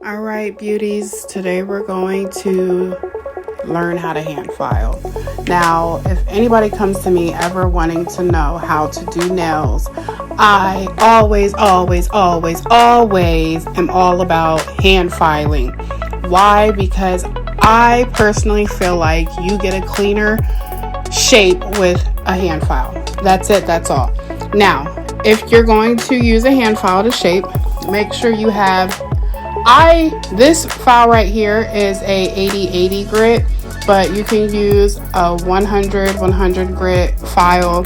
All right, beauties, today we're going to learn how to hand file. Now, if anybody comes to me ever wanting to know how to do nails, I always am all about hand filing. Why? Because I personally feel like you get a cleaner shape with a hand file. That's it, that's all. Now, if you're going to use a hand file to shape, make sure you have this file right here is a 80/80 grit, but you can use a 100 grit file,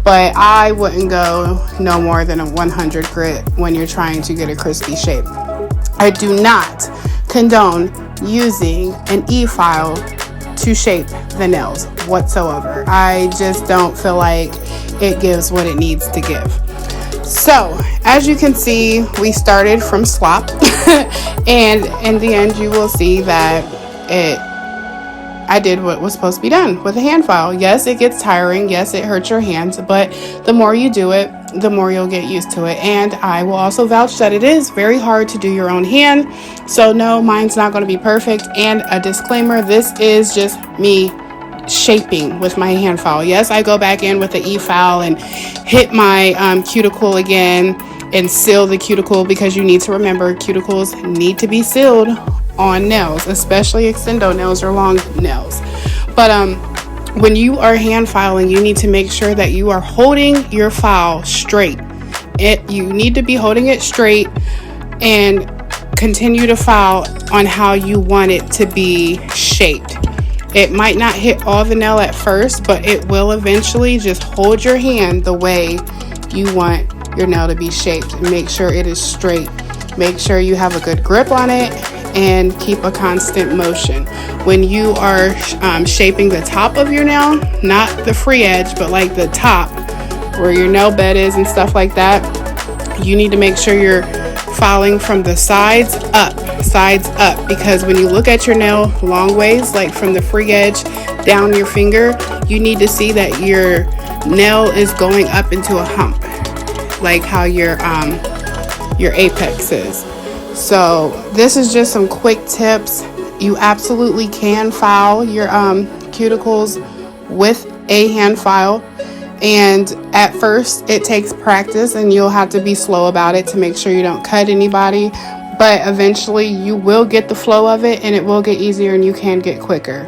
but I wouldn't go no more than a 100 grit when you're trying to get a crispy shape. I do not condone using an e-file to shape the nails whatsoever. I just don't feel like it gives what it needs to give. So, as you can see, we started from slop and in the end you will see that I did what was supposed to be done with a hand file. Yes, it gets tiring. Yes, it hurts your hands, but the more you do it, the more you'll get used to it. And I will also vouch that it is very hard to do your own hand. So no, mine's not going to be perfect. And a disclaimer, this is just me shaping with my hand file. Yes, I go back in with the e-file and hit my cuticle again and seal the cuticle, because you need to remember cuticles need to be sealed on nails, especially extendo nails or long nails. But when you are hand filing, you need to make sure that you are holding your file straight. You need to be holding it straight and continue to file on how you want it to be shaped. It might not hit all the nail at first, but it will eventually. Just hold your hand the way you want your nail to be shaped and make sure it is straight. Make sure you have a good grip on it and keep a constant motion. When you are shaping the top of your nail, not the free edge, but like the top where your nail bed is and stuff like that, you need to make sure you're filing from the sides up, because when you look at your nail long ways, like from the free edge down your finger, you need to see that your nail is going up into a hump, like how your apex is. So this is just some quick tips. You absolutely can file your cuticles with a hand file, and at first it takes practice and you'll have to be slow about it to make sure you don't cut anybody, but eventually you will get the flow of it and it will get easier and you can get quicker.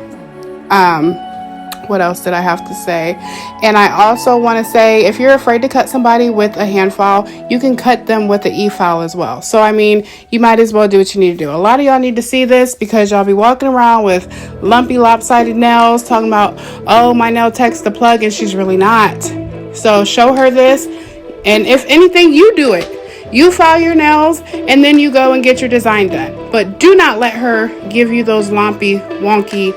What else did I have to say? And I also want to say, if you're afraid to cut somebody with a hand file, you can cut them with the e-file as well. So I mean, you might as well do what you need to do. A lot of y'all need to see this, because y'all be walking around with lumpy, lopsided nails talking about, oh, my nail tech's the plug, and she's really not. So show her this, and if anything, you do it. You file your nails and then you go and get your design done. But do not let her give you those lumpy, wonky,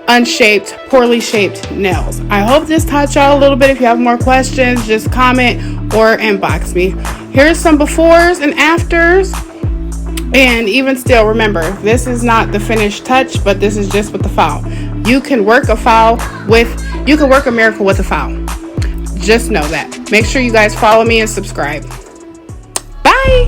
unshaped, poorly shaped nails. I hope this taught y'all a little bit. If you have more questions, just comment or inbox me. Here's some befores and afters. And even still, remember, this is not the finished touch, but this is just with the file. You can work a miracle with a file. Just know that. Make sure you guys follow me and subscribe. Bye.